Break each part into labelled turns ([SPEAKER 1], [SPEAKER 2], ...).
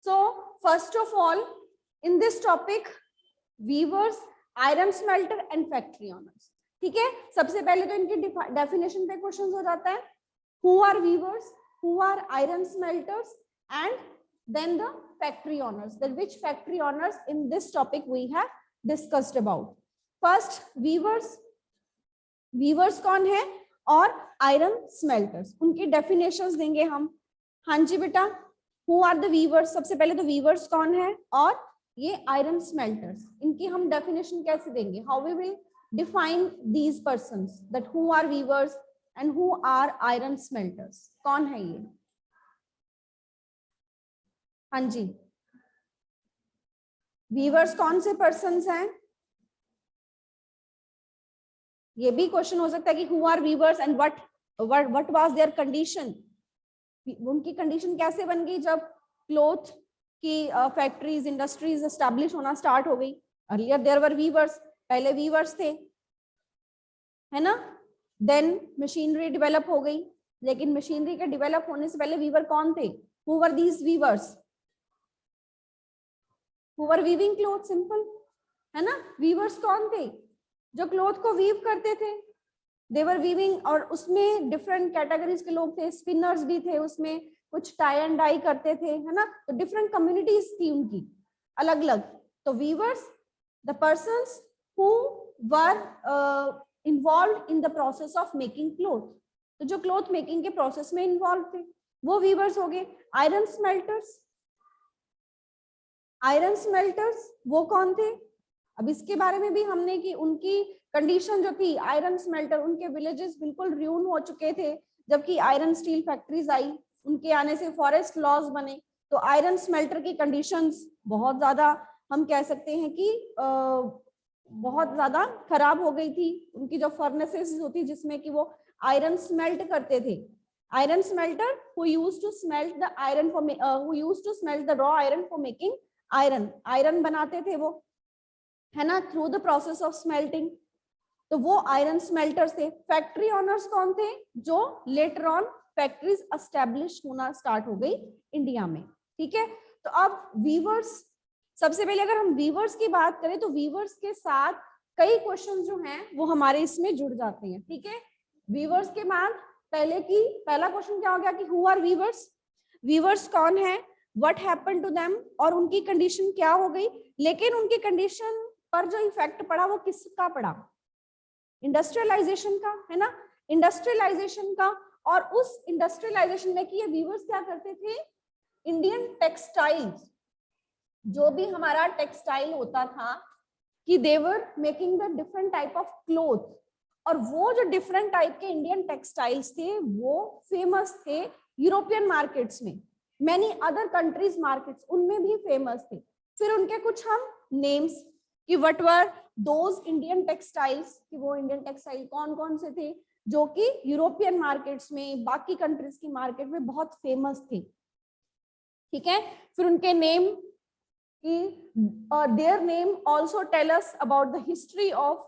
[SPEAKER 1] So first of all, in this topic, weavers, iron smelter and factory owners. ठीक है, सबसे पहले तो इनकी डेफिनेशन पे क्वेश्चन हो जाता है. Who are weavers? Who are iron smelters? And then the factory owners. That which factory owners in this topic we have discussed about. First, weavers. Weavers कौन है और iron smelters. उनकी definitions देंगे हम. हाँ जी बेटा. Who are the weavers? सबसे पहले तो weavers कौन है और ये iron smelters. इनकी हम definition कैसे देंगे? How we will define these persons? That who are weavers and who are iron smelters? कौन है ये? हाँ जी. weavers कौन से persons हैं? ये भी क्वेश्चन हो सकता है कि who are weavers and what was their condition? उनकी कंडीशन कैसे बन गई जब क्लोथ की फैक्ट्रीज इंडस्ट्रीज एस्टैब्लिश होना स्टार्ट हो गई. अर्लियर देयर वर वीवर्स, पहले वीवर्स थे, है ना. देन मशीनरी डेवलप हो गई, लेकिन मशीनरी के डेवलप होने से पहले वीवर कौन थे? Who were these weavers? Who were weaving cloth, simple है ना. वीवर्स कौन थे? जो क्लोथ को वीव करते थे. दे वर वीविंग, और उसमें डिफरेंट कैटेगरीज के लोग थे. स्पिनर्स भी थे उसमें, कुछ टाई एंड डाई करते थे, है ना. तो डिफरेंट कम्युनिटीज थी उनकी अलग अलग. तो weavers, the persons who were involved in the process of making cloth. तो जो क्लोथ मेकिंग के प्रोसेस में इन्वॉल्व थे वो वीवर्स हो गए. आयरन स्मेल्टर्स, आयरन स्मेल्टर्स वो कौन थे? अब इसके बारे में भी हमने कि उनकी कंडीशन जो थी, आयरन स्मेल्टर, उनके विलेजेस बिल्कुल र्यून हो चुके थे जबकि आयरन स्टील फैक्ट्रीज आई. उनके आने से फॉरेस्ट लॉज बने. तो आयरन स्मेल्टर की कंडीशंस बहुत ज्यादा, हम कह सकते हैं कि बहुत ज्यादा खराब हो गई थी. उनकी जो फर्नेसेस होती जिसमें कि वो आयरन स्मेल्ट करते थे. Iron smelter who used to smelt the iron for who used to smelt the raw iron for making iron. Iron बनाते थे वो, है ना, through the process of smelting. तो वो आयरन स्मेल्टर्स थे. फैक्ट्री ओनर्स कौन थे? जो लेटर ऑन फैक्ट्रीज एस्टैब्लिश होना स्टार्ट हो गई इंडिया में. ठीक है. तो अब वीवर्स, सबसे पहले अगर हम वीवर्स की बात करें तो वीवर्स के साथ कई क्वेश्चन जो हैं वो हमारे इसमें जुड़ जाते हैं. ठीक है. वीवर्स के बाद पहला क्वेश्चन क्या हो गया कि हु आर वीवर्स. वीवर्स कौन है, व्हाट हैपेंड टू देम, और उनकी कंडीशन क्या हो गई. लेकिन उनकी कंडीशन पर जो इफेक्ट पड़ा वो किसका पड़ा? इंडस्ट्रियलाइजेशन का, है ना. इंडस्ट्रियलाइजेशन का. और उस इंडस्ट्रियलाइजेशन में कि ये वीवर्स क्या करते थे? इंडियन टेक्सटाइल्स, जो भी हमारा टेक्सटाइल होता था, कि they were making the different type of cloth. और वो जो डिफरेंट टाइप के इंडियन टेक्सटाइल्स थे वो फेमस थे यूरोपियन मार्केट्स में. मैनी अदर कंट्रीज मार्केट्स उनमें भी फेमस थे. फिर उनके कुछ हम नेम्स कि what were those Indian textiles, कि वो इंडियन टेक्सटाइल कौन कौन से थे जो कि यूरोपियन मार्केट्स में, बाकी कंट्रीज की मार्केट में बहुत फेमस थे. ठीक है. फिर उनके नेम कि their name also tell us about the history of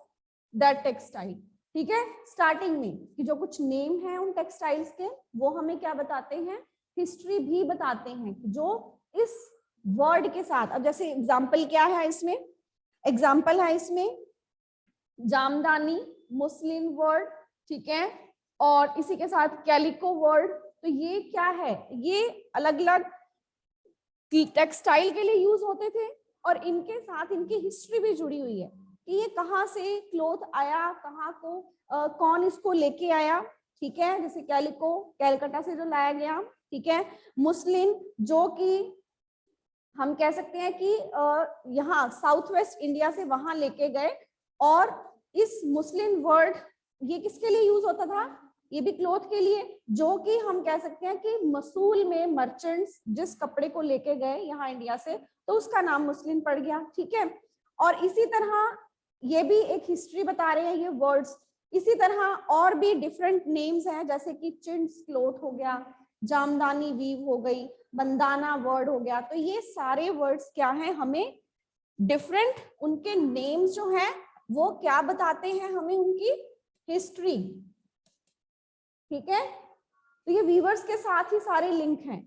[SPEAKER 1] that textile. ठीक है. स्टार्टिंग में कि जो कुछ नेम है उन टेक्सटाइल्स के, वो हमें क्या बताते हैं? हिस्ट्री भी बताते हैं कि जो इस वर्ड के साथ. अब जैसे एग्जाम्पल क्या है इसमें? एग्जाम्पल है इसमें जामदानी, मुस्लिन वर्ड. ठीक है. और इसी के साथ कैलिको वर्ड. तो ये क्या है? ये अलग अलग टेक्सटाइल के लिए यूज होते थे और इनके साथ इनकी हिस्ट्री भी जुड़ी हुई है कि ये कहाँ से क्लोथ आया, कहाँ को कौन इसको लेके आया. ठीक है. जैसे कैलिको कैलकाटा से जो लाया गया. ठीक है. मुस्लिन जो कि हम कह सकते हैं कि यहाँ साउथ वेस्ट इंडिया से वहां लेके गए. और इस मुस्लिम वर्ड ये किसके लिए यूज होता था? ये भी क्लोथ के लिए, जो कि हम कह सकते हैं कि मसूल में मर्चेंट्स जिस कपड़े को लेके गए यहाँ इंडिया से, तो उसका नाम मुस्लिम पड़ गया. ठीक है. और इसी तरह ये भी एक हिस्ट्री बता रहे हैं ये वर्ड्स. इसी तरह और भी डिफरेंट नेम्स हैं, जैसे कि चिंट्स क्लोथ हो गया, जामदानी वीव हो गई, बंदाना वर्ड हो गया. तो ये सारे वर्ड्स क्या हैं? हमें डिफरेंट उनके नेम्स जो हैं वो क्या बताते हैं? हमें उनकी हिस्ट्री. ठीक है. तो ये वीवर्स के साथ ही सारे लिंक हैं.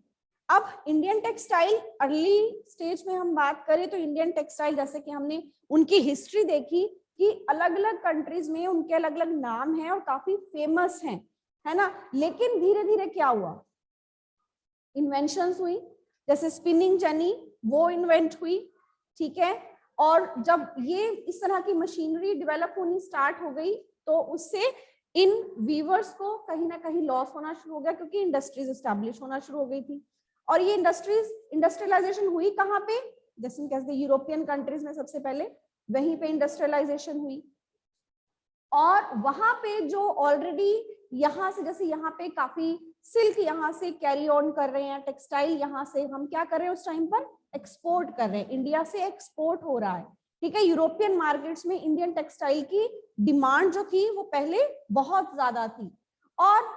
[SPEAKER 1] अब इंडियन टेक्सटाइल अर्ली स्टेज में हम बात करें तो इंडियन टेक्सटाइल, जैसे कि हमने उनकी हिस्ट्री देखी कि अलग अलग कंट्रीज में उनके अलग अलग नाम हैं और काफी फेमस हैं, है ना। लेकिन धीरे धीरे क्या हुआ, इन्वेंशंस हुई, जैसे स्पिनिंग जेनी वो इन्वेंट हुई, ठीक है। और जब ये इस तरह की मशीनरी डेवलप होनी स्टार्ट हो गई तो उससे इन वीवर्स को कहीं ना कहीं लॉस होना शुरू हो गया, क्योंकि इंडस्ट्रीज एस्टैब्लिश होना शुरू हो गई थी। और ये इंडस्ट्रियलाइजेशन हुई कहाँ पे, जैसे कहते हैं यूरोपियन कंट्रीज में सबसे पहले वहीं पे इंडस्ट्रियलाइजेशन हुई। और वहां पे जो ऑलरेडी यहाँ से, जैसे यहाँ पे काफी सिल्क यहाँ से कैरी ऑन कर रहे हैं, टेक्सटाइल यहाँ से हम क्या कर रहे हैं उस टाइम पर एक्सपोर्ट कर रहे हैं, इंडिया से एक्सपोर्ट हो रहा है, ठीक है। यूरोपियन मार्केट्स में इंडियन टेक्सटाइल की डिमांड जो थी वो पहले बहुत ज्यादा थी, और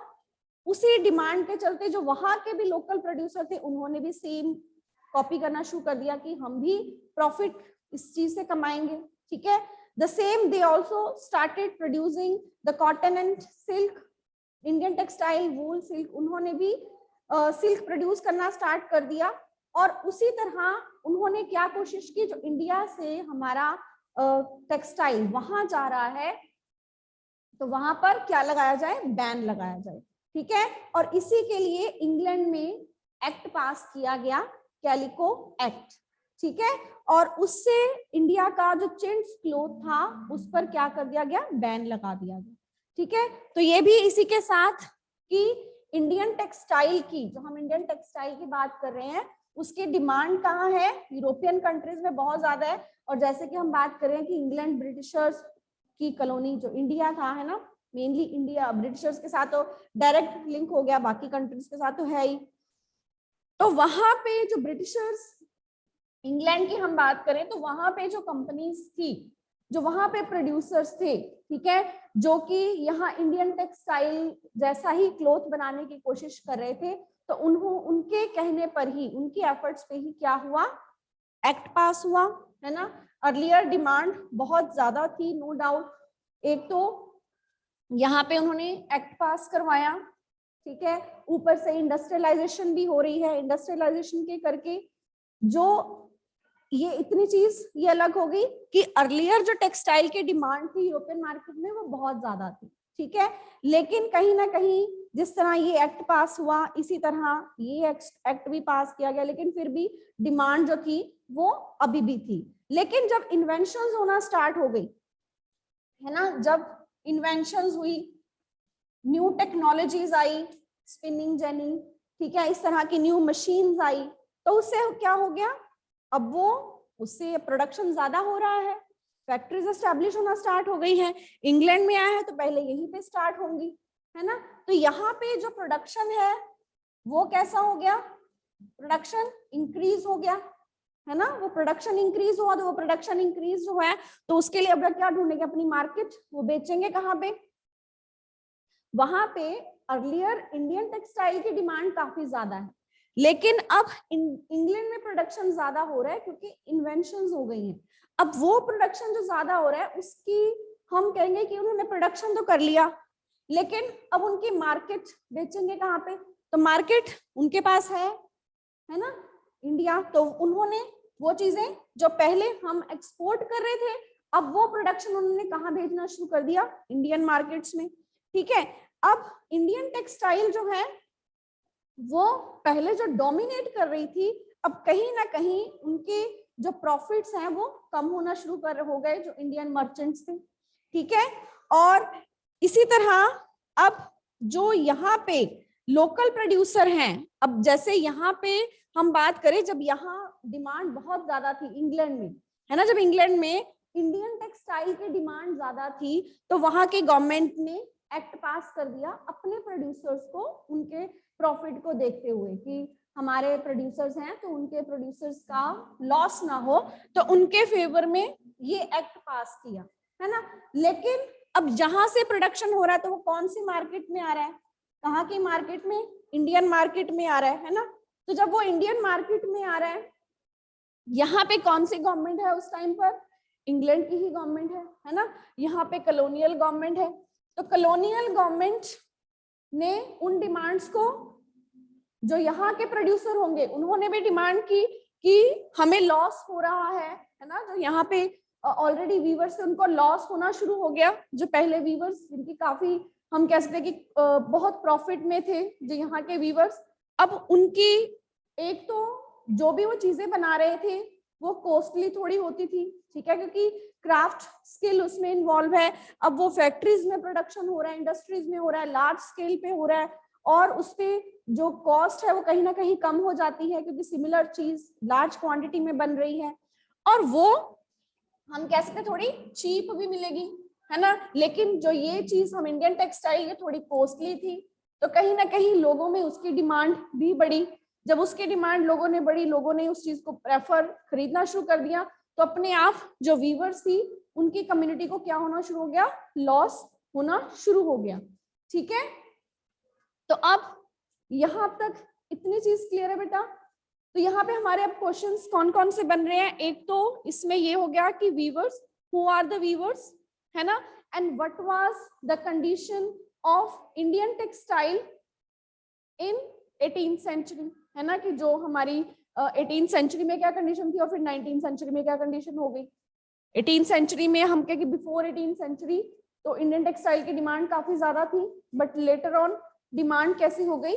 [SPEAKER 1] उसी डिमांड के चलते जो वहां के भी लोकल प्रोड्यूसर थे उन्होंने भी सेम कॉपी करना शुरू कर दिया कि हम भी प्रॉफिट इस चीज से कमाएंगे, ठीक है। The same, they also started producing the cotton and silk, Indian textile, wool, silk, उन्होंने भी सिल्क प्रोड्यूस करना स्टार्ट कर दिया। और उसी तरह उन्होंने क्या कोशिश की, जो इंडिया से हमारा टेक्सटाइल वहां जा रहा है तो वहां पर क्या लगाया जाए, बैन लगाया जाए, ठीक है। और इसी के लिए इंग्लैंड में एक्ट पास किया गया, कैलिको एक्ट, ठीक है। और उससे इंडिया का जो चिंट्स क्लोथ था उस पर क्या कर दिया गया, बैन लगा दिया गया, ठीक है। तो ये भी इसी के साथ कि इंडियन टेक्सटाइल की, जो हम इंडियन टेक्सटाइल की बात कर रहे हैं उसकी डिमांड कहाँ है, यूरोपियन कंट्रीज में बहुत ज्यादा है। और जैसे कि हम बात कर रहे हैं कि इंग्लैंड ब्रिटिशर्स की कॉलोनी जो इंडिया था, है ना, मेनली इंडिया ब्रिटिशर्स के साथ तो डायरेक्ट लिंक हो गया, बाकी कंट्रीज के साथ तो है ही। तो वहां पे जो ब्रिटिशर्स, इंग्लैंड की हम बात करें तो वहां पे जो कंपनीज थी, जो वहां पे प्रोड्यूसर्स थे, ठीक है, जो कि यहाँ इंडियन टेक्सटाइल जैसा ही क्लोथ बनाने की कोशिश कर रहे थे, तो उनके कहने पर ही, उनकी एफर्ट्स पे ही क्या हुआ, एक्ट पास हुआ, है ना। अर्लियर डिमांड बहुत ज्यादा थी, नो डाउट। एक तो यहाँ पे उन्होंने एक्ट पास करवाया, ठीक है, ऊपर से इंडस्ट्रियलाइजेशन भी हो रही है, इंडस्ट्रियलाइजेशन के करके जो ये इतनी चीज ये अलग हो गई कि अर्लियर जो टेक्सटाइल की डिमांड थी यूरोपियन मार्केट में वो बहुत ज्यादा थी, ठीक है। लेकिन कहीं ना कहीं जिस तरह ये एक्ट पास हुआ इसी तरह ये एक्ट भी पास किया गया, लेकिन फिर भी डिमांड जो थी वो अभी भी थी। लेकिन जब इन्वेंशंस होना स्टार्ट हो गई, है ना, जब इन्वेंशंस हुई, न्यू टेक्नोलॉजीज आई, स्पिनिंग जेनी, ठीक है, इस तरह की न्यू मशीन्स आई, तो उससे क्या हो गया, अब वो उससे प्रोडक्शन ज्यादा हो रहा है, फैक्ट्रीज एस्टैब्लिश होना स्टार्ट हो गई हैं। इंग्लैंड में आया है तो पहले यहीं पे स्टार्ट होंगी, है ना। तो यहाँ पे जो प्रोडक्शन है वो कैसा हो गया, प्रोडक्शन इंक्रीज हो गया, है ना। वो प्रोडक्शन इंक्रीज हुआ तो वो प्रोडक्शन इंक्रीज जो है तो उसके लिए अब क्या ढूंढेंगे, अपनी मार्केट, वो बेचेंगे कहाँ पे, वहां पे। अर्लियर इंडियन टेक्सटाइल की डिमांड काफी ज्यादा है, लेकिन अब इंग्लैंड में प्रोडक्शन ज्यादा हो रहा है क्योंकि इन्वेंशंस हो गई हैं। अब वो प्रोडक्शन जो ज्यादा हो रहा है उसकी हम कहेंगे कि उन्होंने प्रोडक्शन तो कर लिया, लेकिन अब उनकी मार्केट बेचेंगे कहाँ पे, तो मार्केट उनके पास है ना, इंडिया। तो उन्होंने वो चीजें जो पहले हम एक्सपोर्ट कर रहे थे, अब वो प्रोडक्शन उन्होंने कहाँ भेजना शुरू कर दिया, इंडियन मार्केट्स में, ठीक है। अब इंडियन टेक्सटाइल जो है वो पहले जो डोमिनेट कर रही थी, अब कहीं ना कहीं उनके जो प्रॉफिट्स हैं वो कम होना शुरू हो गए, जो इंडियन मर्चेंट्स थे, ठीक है। और इसी तरह अब जो यहाँ पे लोकल प्रोड्यूसर हैं, अब जैसे यहाँ पे हम बात करें, जब यहाँ डिमांड बहुत ज्यादा थी इंग्लैंड में, है ना, जब इंग्लैंड में इंडियन टेक्सटाइल की डिमांड ज्यादा थी तो वहां के गवर्नमेंट ने एक्ट पास कर दिया अपने प्रोड्यूसर्स को, उनके प्रॉफिट को देखते हुए कि हमारे प्रोड्यूसर्स हैं तो उनके प्रोड्यूसर्स का लॉस ना हो, तो उनके फेवर में ये एक्ट पास किया, है ना। लेकिन अब जहां से प्रोडक्शन हो रहा है तो वो कौन सी मार्केट में आ रहा है, कहाँ की मार्केट में, इंडियन मार्केट में आ रहा है ना। तो जब वो इंडियन मार्केट में आ रहा है, यहाँ पे कौन सी गवर्नमेंट है उस टाइम पर, इंग्लैंड की ही गवर्नमेंट है ना। यहाँ पे कॉलोनियल गवर्नमेंट है, तो कॉलोनियल गवर्नमेंट ने उन डिमांड्स को जो यहाँ के प्रोड्यूसर होंगे उन्होंने भी डिमांड की कि हमें लॉस हो रहा है ना, जो यहाँ पे ऑलरेडी वीवर्स से उनको लॉस होना शुरू हो गया, जो पहले वीवर्स जिनकी काफी हम कह सकते हैं कि बहुत प्रॉफिट में थे जो यहाँ के वीवर्स, अब उनकी एक तो जो भी वो चीजें बना रहे थे वो कॉस्टली थोड़ी होती थी, ठीक है, क्योंकि क्राफ्ट स्किल उसमें इन्वॉल्व है। अब वो फैक्ट्रीज में प्रोडक्शन हो रहा है, इंडस्ट्रीज में हो रहा है, लार्ज स्केल पे हो रहा है, और उसपे जो कॉस्ट है वो कहीं ना कहीं कम हो जाती है क्योंकि सिमिलर चीज लार्ज क्वांटिटी में बन रही है, और वो हम कह सकते थोड़ी चीप भी मिलेगी, है ना। लेकिन जो ये चीज हम इंडियन टेक्सटाइल ये थोड़ी कॉस्टली थी, तो कहीं ना कहीं लोगों में उसकी डिमांड भी बढ़ी। जब उसकी डिमांड लोगों ने बढ़ी, लोगों ने उस चीज को प्रेफर खरीदना शुरू कर दिया, तो अपने आप जो वीवर्स थी उनकी कम्युनिटी को क्या होना शुरू हो गया, लॉस होना शुरू हो गया, ठीक है। तो अब यहां तक इतनी चीज क्लियर है बेटा। तो यहाँ पे हमारे अब क्वेश्चंस कौन कौन से बन रहे हैं, एक तो इसमें ये हो गया कि weavers, who are the weavers, है ना, and what was the condition of Indian textile in 18th century, है ना, कि जो हमारी 18th सेंचुरी में क्या कंडीशन थी और फिर 19th सेंचुरी में क्या कंडीशन हो गई। 18th सेंचुरी में हम कहें कि बिफोर 18th सेंचुरी तो इंडियन टेक्सटाइल की डिमांड काफी ज्यादा थी, बट लेटर ऑन डिमांड कैसी हो गई,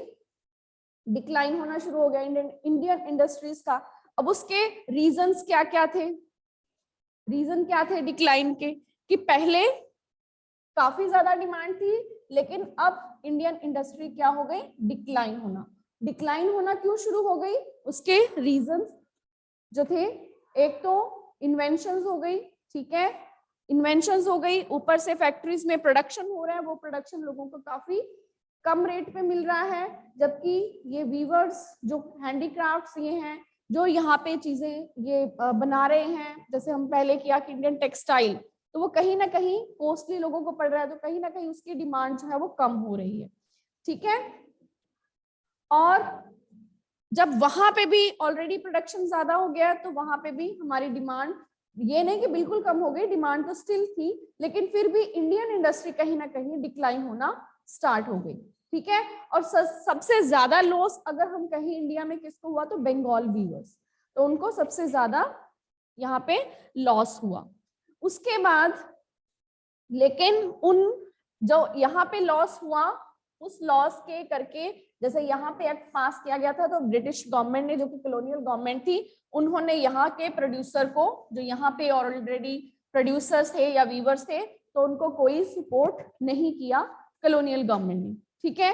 [SPEAKER 1] डिक्लाइन होना शुरू हो गया इंडियन इंडस्ट्रीज का। अब उसके रीजंस क्या क्या थे, रीजन क्या थे डिक्लाइन के, कि पहले काफी ज्यादा डिमांड थी लेकिन अब इंडियन इंडस्ट्री क्या हो गई, डिक्लाइन होना। डिक्लाइन होना क्यों शुरू हो गई, उसके रीजंस जो थे, एक तो इन्वेंशंस हो गई, ठीक है, इन्वेंशंस हो गई, ऊपर से फैक्ट्रीज में प्रोडक्शन हो रहा है, वो प्रोडक्शन लोगों को काफी कम रेट पे मिल रहा है, जबकि ये वीवर्स जो हैंडीक्राफ्ट्स ये हैं जो यहाँ पे चीजें ये बना रहे हैं, जैसे हम पहले किया कि इंडियन टेक्सटाइल, तो वो कहीं ना कहीं कॉस्टली लोगों को पड़ रहा है, तो कहीं ना कहीं उसकी डिमांड जो है वो कम हो रही है, ठीक है। और जब वहां पे भी ऑलरेडी प्रोडक्शन ज्यादा हो गया तो वहां पे भी हमारी डिमांड ये नहीं कि बिल्कुल कम हो गई, डिमांड तो स्टिल थी, लेकिन फिर भी इंडियन इंडस्ट्री कहीं ना कहीं डिक्लाइन होना स्टार्ट हो गई, ठीक है। और सबसे ज्यादा लॉस अगर हम कहीं इंडिया में किसको हुआ तो बंगाल वीवर्स, तो उनको सबसे ज्यादा यहाँ पे लॉस हुआ। उसके बाद लेकिन उन जो यहाँ पे लॉस हुआ उस लॉस के करके, जैसे यहाँ पे एक्ट पास किया गया था तो ब्रिटिश गवर्नमेंट ने, जो कि कॉलोनियल गवर्नमेंट थी, उन्होंने यहाँ के प्रोड्यूसर को, जो यहाँ पे ऑलरेडी प्रोड्यूसर्स थे या वीवर्स थे, तो उनको कोई सपोर्ट नहीं किया कॉलोनियल गवर्नमेंट ने, ठीक है।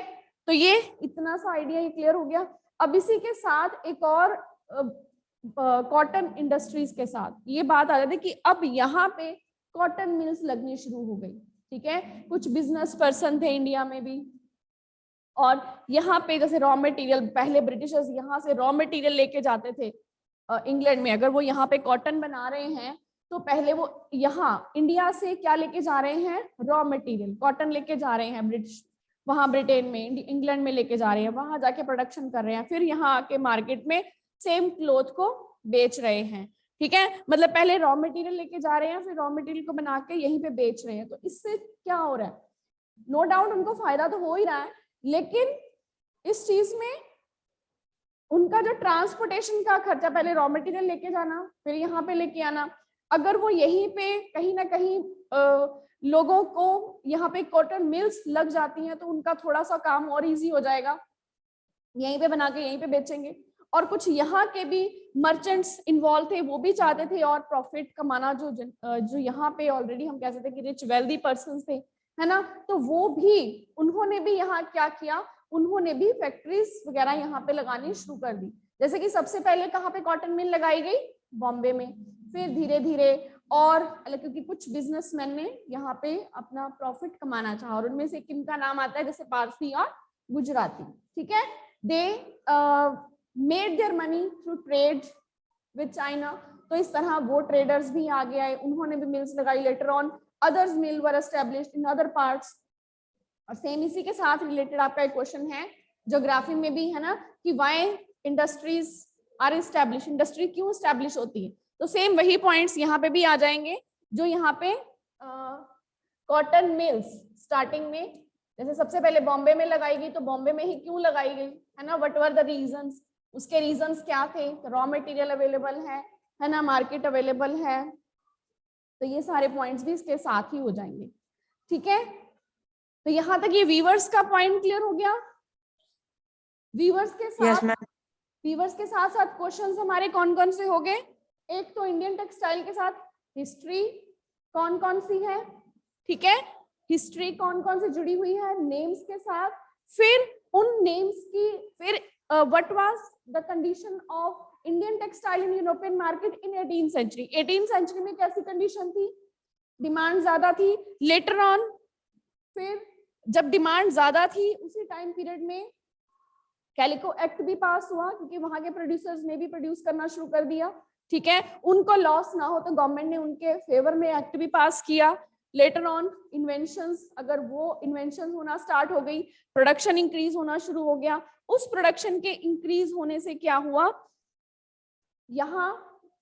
[SPEAKER 1] तो ये इतना सा आइडिया क्लियर हो गया। अब इसी के साथ एक और कॉटन इंडस्ट्रीज के साथ ये बात आ जाती है कि अब यहाँ पे कॉटन मिल्स लगनी शुरू हो गई, ठीक है। कुछ बिजनेस पर्सन थे इंडिया में भी, और यहाँ पे जैसे रॉ मटेरियल, पहले ब्रिटिशर्स यहाँ से रॉ मटेरियल लेके जाते थे इंग्लैंड में, अगर वो यहाँ पे कॉटन बना रहे हैं तो पहले वो यहाँ इंडिया से क्या लेके जा रहे हैं, रॉ मटेरियल कॉटन लेके जा रहे हैं, ब्रिटिश वहां ब्रिटेन में, इंग्लैंड में लेके जा रहे हैं, वहां जाके प्रोडक्शन कर रहे हैं, फिर यहाँ आके मार्केट में सेम क्लोथ को बेच रहे हैं, ठीक है। मतलब पहले रॉ मटेरियल लेके जा रहे हैं, फिर रॉ मटेरियल को बना के यहीं पे बेच रहे हैं। तो इससे क्या हो रहा है, नो डाउट उनको फायदा तो हो ही रहा है, लेकिन इस चीज में उनका जो ट्रांसपोर्टेशन का खर्चा, पहले रॉ मटेरियल लेके जाना फिर यहाँ पे लेके आना, अगर वो यहीं पे कहीं ना कहीं लोगों को यहाँ पे कॉटन मिल्स लग जाती हैं तो उनका थोड़ा सा काम और इजी हो जाएगा, यहीं पे बना के यहीं पे बेचेंगे। और कुछ यहाँ के भी मर्चेंट्स इन्वॉल्व थे, वो भी चाहते थे और प्रॉफिट कमाना, जो यहाँ पे ऑलरेडी हम कह सकते हैं कि रिच वेल्दी पर्सन थे, है ना, तो वो भी उन्होंने भी यहाँ क्या किया, उन्होंने भी फैक्ट्रीज वगैरह यहाँ पे लगानी शुरू कर दी। जैसे कि सबसे पहले कहाँ पे कॉटन मिल लगाई गई, बॉम्बे में, फिर धीरे धीरे और क्योंकि कुछ बिजनेसमैन ने यहाँ पे अपना प्रॉफिट कमाना चाहा, और उनमें से किन का नाम आता है, जैसे पारसी और गुजराती, ठीक है, they made their money through trade with China. तो इस तरह वो ट्रेडर्स भी आगे आए, उन्होंने भी मिल्स लगाई, later on others mill were established in other parts. और सेम इसी के साथ रिलेटेड आपका एक क्वेश्चन है ज्योग्राफी में भी, है ना, कि why industries are establish, industry क्यों एस्टैब्लिश होती है, तो सेम वही पॉइंट्स यहाँ पे भी आ जाएंगे, जो यहाँ पे कॉटन मिल्स स्टार्टिंग में, जैसे सबसे पहले बॉम्बे में लगाई गई, तो बॉम्बे में ही क्यों लगाई गई, है ना, व्हाट वर द रीजंस, उसके रीजंस क्या थे, रॉ मटेरियल अवेलेबल है ना, मार्केट अवेलेबल है, तो ये सारे पॉइंट्स भी इसके साथ ही हो जाएंगे। ठीक है, तो यहां तक ये वीवर्स का पॉइंट क्लियर हो गया। वीवर्स के साथ वीवर्स के साथ साथ क्वेश्चंस हमारे कौन कौन से हो गए, एक तो इंडियन टेक्सटाइल के साथ हिस्ट्री कौन कौन सी है, ठीक है, हिस्ट्री कौन कौन से जुड़ी हुई है नेम्स के साथ, फिर उन नेम्स की, फिर what was the condition of Indian textile in European market in 18th century, 18th century में कैसी कंडीशन थी, डिमांड ज्यादा थी, लेटर ऑन फिर जब डिमांड ज्यादा थी उसी टाइम पीरियड में कैलिको एक्ट भी पास हुआ क्योंकि वहां के प्रोड्यूसर्स ने भी प्रोड्यूस करना शुरू कर दिया, ठीक है, उनको लॉस ना हो तो गवर्नमेंट ने उनके फेवर में एक्ट भी पास किया। लेटर ऑन इन्वेंशंस, अगर वो इन्वेंशंस होना स्टार्ट हो गई, प्रोडक्शन इंक्रीज होना शुरू हो गया, उस प्रोडक्शन के इंक्रीज होने से क्या हुआ, यहाँ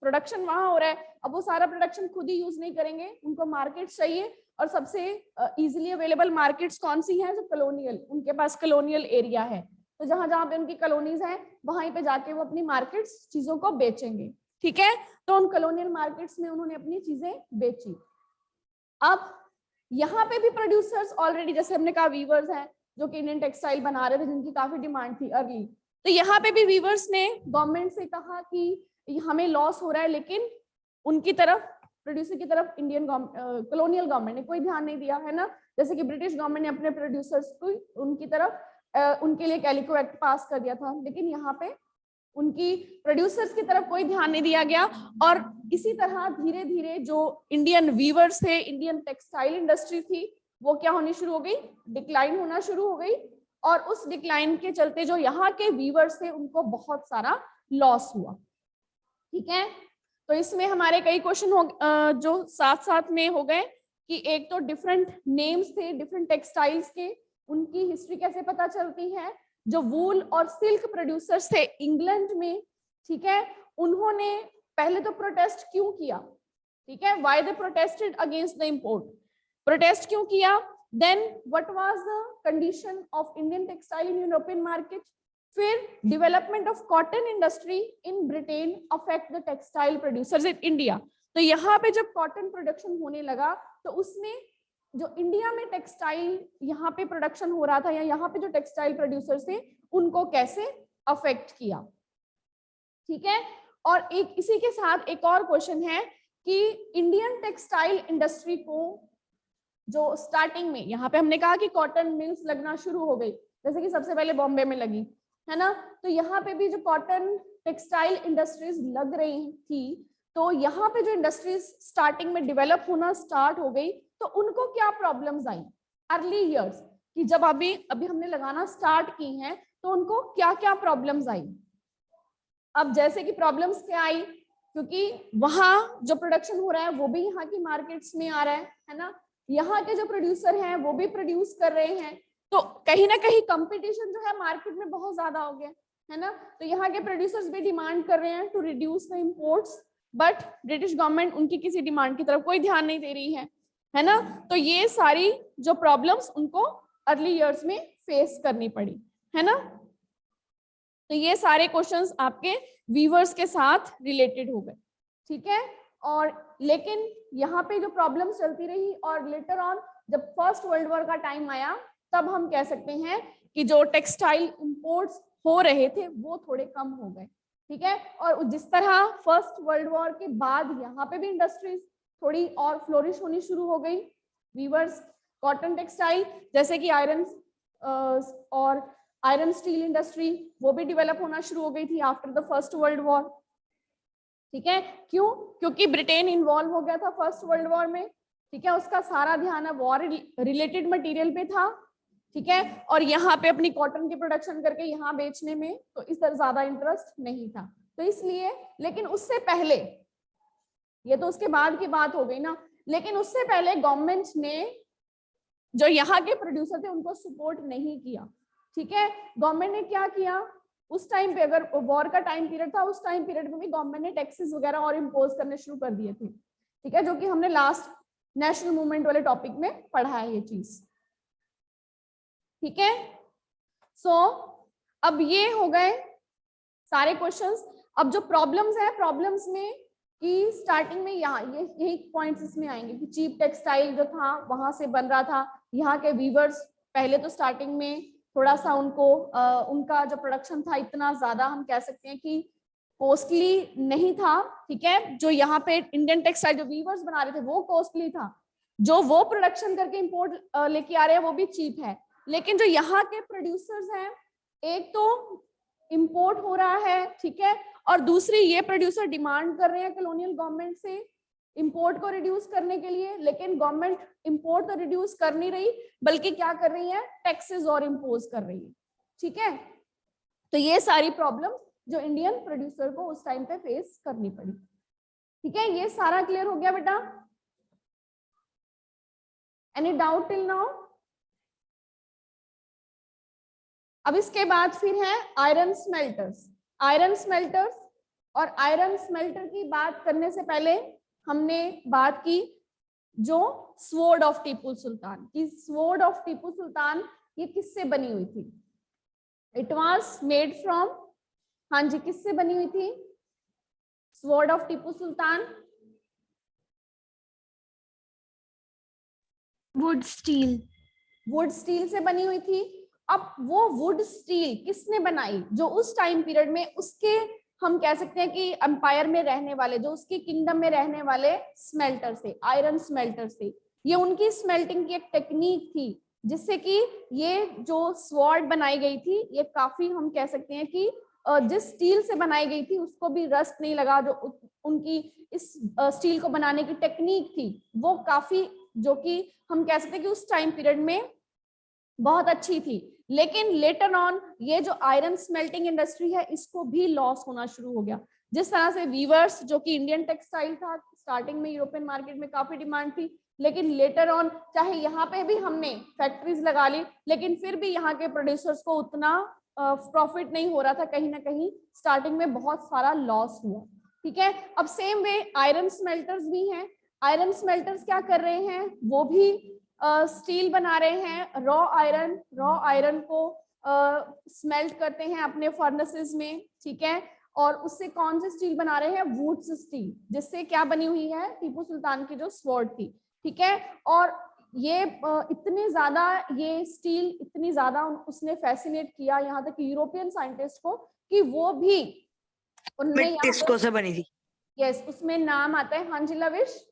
[SPEAKER 1] प्रोडक्शन वहां हो रहा है, अब वो सारा प्रोडक्शन खुद ही यूज नहीं करेंगे, उनको मार्केट चाहिए, और सबसे इजीली अवेलेबल मार्केट्स कौन सी हैं, जो कॉलोनियल, उनके पास कॉलोनियल एरिया है, तो जहां जहां पे उनकी कॉलोनीज हैं वहीं पे जाके वो अपनी मार्केट्स चीजों को बेचेंगे, ठीक है, तो उन कॉलोनियल मार्केट्स में उन्होंने अपनी चीजें बेची। अब यहाँ पे भी प्रोड्यूसर्स ऑलरेडी, जैसे हमने कहा वीवर्स हैं जो कि इंडियन टेक्सटाइल बना रहे थे, जिनकी काफी डिमांड थी अर्ली, तो यहाँ पे भी वीवर्स ने गवर्नमेंट से कहा कि हमें लॉस हो रहा है, लेकिन उनकी तरफ, प्रोड्यूसर की तरफ इंडियन कॉलोनियल गवर्नमेंट ने कोई ध्यान नहीं दिया, है ना, जैसे कि ब्रिटिश गवर्नमेंट ने अपने प्रोड्यूसर्स को उनकी तरफ उनके लिए कैलिको एक्ट पास कर दिया था, लेकिन यहाँ पे उनकी प्रोड्यूसर्स की तरफ कोई ध्यान नहीं दिया गया, और इसी तरह धीरे धीरे जो इंडियन वीवर्स थे, इंडियन टेक्सटाइल इंडस्ट्री थी, वो क्या होनी शुरू हो गई, डिक्लाइन होना शुरू हो गई, और उस डिक्लाइन के चलते जो यहाँ के वीवर्स थे उनको बहुत सारा लॉस हुआ, ठीक है। तो इसमें हमारे कई क्वेश्चन हो जो साथ साथ में हो गए कि एक तो डिफरेंट नेम्स थे डिफरेंट टेक्सटाइल्स के, उनकी हिस्ट्री कैसे पता चलती है, जो वूल और सिल्क प्रोड्यूसर्स थे इंग्लैंड में, ठीक है, उन्होंने पहले तो प्रोटेस्ट क्यों किया, ठीक है, why they protested against the import, protest क्यों किया, then what was the condition of Indian textile in European market, फिर development of cotton industry in Britain affect the textile producers in India, तो यहाँ पे जब कॉटन प्रोडक्शन होने लगा तो उसने जो इंडिया में टेक्सटाइल यहाँ पे प्रोडक्शन हो रहा था या यहाँ पे जो टेक्सटाइल प्रोड्यूसर्स थे उनको कैसे अफेक्ट किया, ठीक है। और एक इसी के साथ एक और क्वेश्चन है कि इंडियन टेक्सटाइल इंडस्ट्री को जो स्टार्टिंग में, यहाँ पे हमने कहा कि कॉटन मिल्स लगना शुरू हो गई, जैसे कि सबसे पहले बॉम्बे में लगी, है ना, तो यहाँ पे भी जो कॉटन टेक्सटाइल इंडस्ट्रीज लग रही थी, तो यहाँ पे जो इंडस्ट्रीज स्टार्टिंग में डेवलप होना स्टार्ट हो गई, तो उनको क्या प्रॉब्लम्स आई अर्ली ईयर्स, कि जब अभी हमने लगाना स्टार्ट की हैं तो उनको क्या क्या प्रॉब्लम्स आई। अब जैसे कि प्रॉब्लम्स क्या आई, क्योंकि वहां जो प्रोडक्शन हो रहा है वो भी यहाँ की मार्केट्स में आ रहा है ना, यहाँ के जो प्रोड्यूसर हैं वो भी प्रोड्यूस कर रहे हैं, तो कहीं ना कहीं कंपटीशन जो है मार्केट में बहुत ज्यादा हो गया, है ना, तो यहाँ के प्रोड्यूसर्स भी डिमांड कर रहे हैं to reduce the imports, but British government उनकी किसी डिमांड की तरफ कोई ध्यान नहीं दे रही है ना, तो ये सारी जो प्रॉब्लम्स उनको अर्ली ईयर्स में फेस करनी पड़ी, है ना, तो ये सारे क्वेश्चंस आपके वीवर्स के साथ रिलेटेड हो गए, ठीक है। और लेकिन यहाँ पे जो प्रॉब्लम्स चलती रही और लेटर ऑन जब फर्स्ट वर्ल्ड वॉर का टाइम आया तब हम कह सकते हैं कि जो टेक्सटाइल इंपोर्ट्स हो रहे थे वो थोड़े कम हो गए, ठीक है, और जिस तरह फर्स्ट वर्ल्ड वॉर के बाद यहाँ पे भी इंडस्ट्रीज थोड़ी और फ्लोरिश होनी शुरू हो गई, वीवर्स, कॉटन टेक्सटाइल, जैसे कि आयरन और आयरन स्टील इंडस्ट्री वो भी डेवलप होना शुरू हो गई थी after the first world war, ठीक है, क्यों, क्योंकि ब्रिटेन इन्वॉल्व हो गया था फर्स्ट वर्ल्ड वॉर में, ठीक है, उसका सारा ध्यान अब वॉर रिलेटेड मटेरियल पे था, ठीक है, और यहाँ पे अपनी कॉटन की प्रोडक्शन करके यहाँ बेचने में तो इस तरह ज्यादा इंटरेस्ट नहीं था, तो इसलिए, लेकिन उससे पहले, ये तो उसके बाद की बात हो गई ना, लेकिन उससे पहले गवर्नमेंट ने जो यहाँ के प्रोड्यूसर थे उनको सपोर्ट नहीं किया, ठीक है, गवर्नमेंट ने क्या किया उस टाइम पे, अगर वॉर का टाइम पीरियड था उस टाइम पीरियड में भी गवर्नमेंट ने टैक्सेस वगैरह और इम्पोज करने शुरू कर दिए थे, ठीक है, जो कि हमने लास्ट नेशनल मूवमेंट वाले टॉपिक में पढ़ा है ये चीज, ठीक है। सो अब ये हो गए सारे क्वेश्चंस। अब जो प्रॉब्लम्स है, प्रॉब्लम्स में कि स्टार्टिंग में यहाँ ये यही पॉइंट्स इसमें आएंगे कि चीप टेक्सटाइल जो था वहां से बन रहा था, यहाँ के वीवर्स पहले तो स्टार्टिंग में थोड़ा सा उनको उनका जो प्रोडक्शन था इतना ज्यादा हम कह सकते हैं कि कॉस्टली नहीं था, ठीक है। जो यहाँ पे इंडियन टेक्सटाइल जो वीवर्स बना रहे थे वो कॉस्टली था, जो वो प्रोडक्शन करके इंपोर्ट लेके आ रहे हैं वो भी चीप है। लेकिन जो यहाँ के प्रोड्यूसर्स हैं, एक तो इंपोर्ट हो रहा है, ठीक है, और दूसरी ये प्रोड्यूसर डिमांड कर रहे हैं कॉलोनियल गवर्नमेंट से इंपोर्ट को रिड्यूस करने के लिए, लेकिन गवर्नमेंट इंपोर्ट तो रिड्यूस कर नहीं रही बल्कि क्या कर रही है, टैक्सेस और इंपोज कर रही है, ठीक है। तो ये सारी प्रॉब्लम जो इंडियन प्रोड्यूसर को उस टाइम पे फेस करनी पड़ी, ठीक है। ये सारा क्लियर हो गया बेटा? Any doubt till now? अब इसके बाद फिर है आयरन स्मेल्टर्स। आयरन स्मेल्टर्स और आयरन स्मेल्टर की बात करने से पहले हमने बात की जो स्वॉर्ड ऑफ टीपू सुल्तान की। स्वॉर्ड ऑफ टीपू सुल्तान ये किससे बनी हुई थी? इट वाज मेड फ्रॉम, हाँ जी, किससे बनी हुई थी sword of Tipu Sultan?
[SPEAKER 2] Would steel.
[SPEAKER 1] Would steel से बनी हुई थी। अब वो वुड स्टील किसने बनाई? जो उस टाइम पीरियड में उसके हम कह सकते हैं कि एम्पायर में रहने वाले, जो उसके किंगडम में रहने वाले स्मेल्टर से, आयरन स्मेल्टर से, ये उनकी स्मेल्टिंग की एक टेक्निक थी जिससे कि ये जो स्वॉर्ड बनाई गई थी ये काफी हम कह सकते हैं कि जिस स्टील से बनाई गई थी उसको भी रस्ट नहीं लगा। जो उनकी इस स्टील को बनाने की टेक्निक थी वो काफी, जो कि हम कह सकते हैं कि उस टाइम पीरियड में बहुत अच्छी थी। लेकिन लेटर ऑन ये जो आयरन स्मेल्टिंग इंडस्ट्री है इसको भी लॉस होना शुरू हो गया। जिस तरह से वीवर्स, जो कि इंडियन टेक्सटाइल था, स्टार्टिंग में यूरोपियन मार्केट में काफी डिमांड थी, लेकिन लेटर ऑन चाहे यहाँ पे भी हमने फैक्ट्रीज लगा ली लेकिन फिर भी यहाँ के प्रोड्यूसर्स को उतना प्रॉफिट नहीं हो रहा था, कहीं ना कहीं स्टार्टिंग में बहुत सारा लॉस हुआ, ठीक है। अब सेम वे आयरन स्मेल्टर्स भी हैं। आयरन स्मेल्टर्स क्या कर रहे हैं? वो भी स्टील बना रहे हैं, रॉ आयरन को स्मेल्ट करते हैं अपने फर्नेसेस में, ठीक है। और उससे कौन से स्टील बना रहे हैं? वुड्स स्टील, जिससे क्या बनी हुई है टीपू सुल्तान की जो स्वॉर्ड थी, ठीक है। और ये इतने ज्यादा ये स्टील इतनी ज्यादा उसने फैसिनेट किया यहाँ तक यूरोपियन साइंटिस्ट को कि वो भी उनने
[SPEAKER 3] टिस्को से बनी थी।
[SPEAKER 1] यस, उसमें नाम आता है, हाँ जी लविश।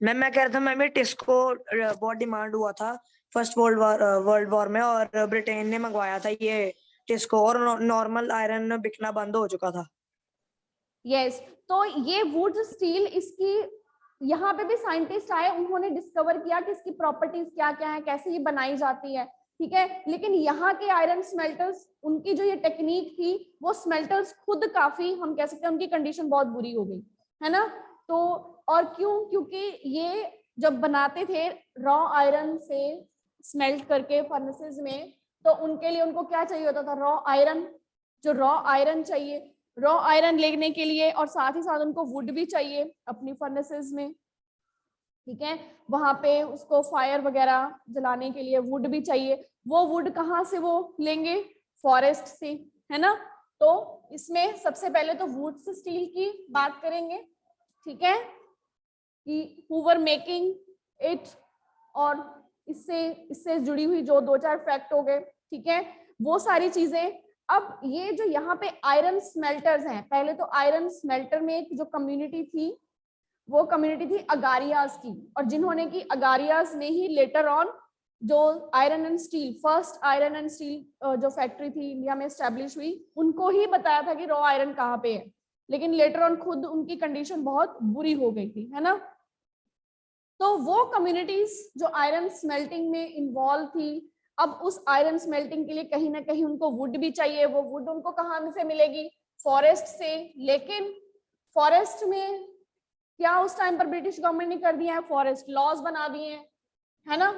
[SPEAKER 3] मैम मैं कह रहा था मैम ये टिस्को बहुत डिमांड हुआ था फर्स्ट वर्ल्ड वॉर में और ब्रिटेन ने मंगवाया था ये टिस्को और नॉर्मल आयरन बिकना बंद हो चुका था।
[SPEAKER 1] यस, तो ये वुड स्टील, इसकी यहाँ पे भी साइंटिस्ट आए, उन्होंने डिस्कवर किया कि इसकी प्रॉपर्टीज क्या क्या है, कैसे ये बनाई जाती है, ठीक है। लेकिन यहाँ के आयरन स्मेल्टर्स, उनकी जो ये टेक्निक थी, वो स्मेल्टर्स खुद काफी हम कह सकते हैं उनकी कंडीशन बहुत बुरी हो गई, है ना। तो और क्यों? क्योंकि ये जब बनाते थे रॉ आयरन से स्मेल्ट करके फर्नेसेस में, तो उनके लिए उनको क्या चाहिए होता था? Raw iron. जो रॉ आयरन चाहिए, रॉ आयरन लेने के लिए, और साथ ही साथ उनको वुड भी चाहिए अपनी फर्नेसेस में, ठीक है। वहां पे उसको फायर वगैरह जलाने के लिए वुड भी चाहिए। वो वुड कहाँ से वो लेंगे? फॉरेस्ट से, है ना। तो इसमें सबसे पहले तो वुड स्टील की बात करेंगे, ठीक है, कि हु वर मेकिंग इट, और इससे जुड़ी हुई जो दो चार फैक्ट हो गए, ठीक है, वो सारी चीजें। अब ये जो यहाँ पे आयरन स्मेल्टर्स हैं, पहले तो आयरन स्मेल्टर में एक जो कम्युनिटी थी वो कम्युनिटी थी अगारियाज की, और जिन्होंने की अगारियाज ने ही लेटर ऑन जो iron and steel, first iron and steel जो फैक्ट्री थी इंडिया में एस्टेब्लिश हुई, उनको ही बताया था कि रॉ आयरन कहाँ पे है। लेकिन लेटर ऑन खुद उनकी कंडीशन बहुत बुरी हो गई थी, है ना। तो वो कम्युनिटीज जो आयरन स्मेल्टिंग में इन्वॉल्व थी, अब उस आयरन स्मेल्टिंग के लिए कहीं ना कहीं उनको वुड भी चाहिए। वो वुड उनको कहाँ से मिलेगी? फॉरेस्ट से। लेकिन फॉरेस्ट में क्या उस टाइम पर ब्रिटिश गवर्नमेंट ने कर दिया है? फॉरेस्ट लॉज बना दिए हैं, है ना।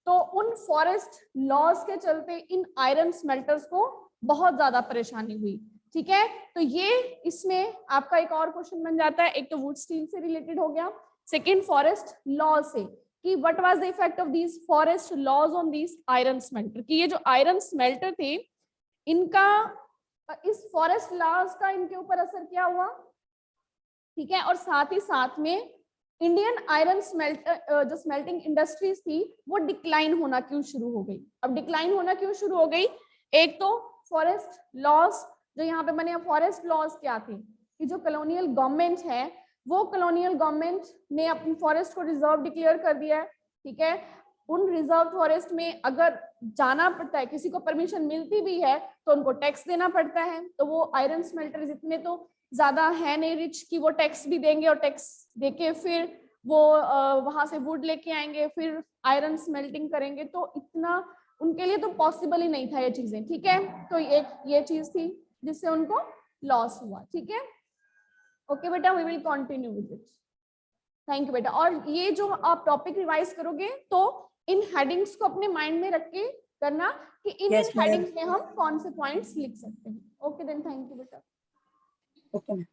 [SPEAKER 1] तो उन फॉरेस्ट लॉज के चलते इन आयरन स्मेल्टर्स को बहुत ज्यादा परेशानी हुई, ठीक है। तो ये इसमें आपका एक और क्वेश्चन बन जाता है, एक तो वुड स्टील से रिलेटेड हो गया, सेकेंड फॉरेस्ट लॉज से, कि what was the effect of these forest laws on these iron smelter, कि ये जो आयरन स्मेल्टर थे इनका इस फॉरेस्ट लॉस का इनके ऊपर असर क्या हुआ, ठीक है। और साथ ही साथ में इंडियन आयरन जो स्मेल्टिंग इंडस्ट्रीज थी वो डिक्लाइन होना क्यों शुरू हो गई। अब डिक्लाइन होना क्यों शुरू हो गई, एक तो फॉरेस्ट लॉस जो यहाँ पे बने, फॉरेस्ट लॉस क्या थे कि जो कॉलोनियल गवर्नमेंट है वो कॉलोनियल गवर्नमेंट ने अपनी फॉरेस्ट को रिजर्व डिक्लेयर कर दिया है, ठीक है। उन रिजर्व फॉरेस्ट में अगर जाना पड़ता है, किसी को परमिशन मिलती भी है तो उनको टैक्स देना पड़ता है। तो वो आयरन स्मेल्टर्स इतने तो ज्यादा है नहीं रिच कि वो टैक्स भी देंगे और टैक्स देके फिर वो वहां से वुड लेके आएंगे फिर आयरन स्मेल्टिंग करेंगे, तो इतना उनके लिए तो पॉसिबल ही नहीं था ये चीजें, ठीक है। तो एक ये चीज थी जिससे उनको लॉस हुआ, ठीक है। ओके बेटा, we will continue with it. Thank you बेटा। और ये जो आप टॉपिक रिवाइज करोगे तो इन हेडिंग्स को अपने माइंड में रख के करना कि इन
[SPEAKER 3] Yes, ma'am.
[SPEAKER 1] हेडिंग्स में हम कौन से पॉइंट्स लिख सकते हैं। ओके देन, थैंक यू बेटा।
[SPEAKER 3] Okay ma'am.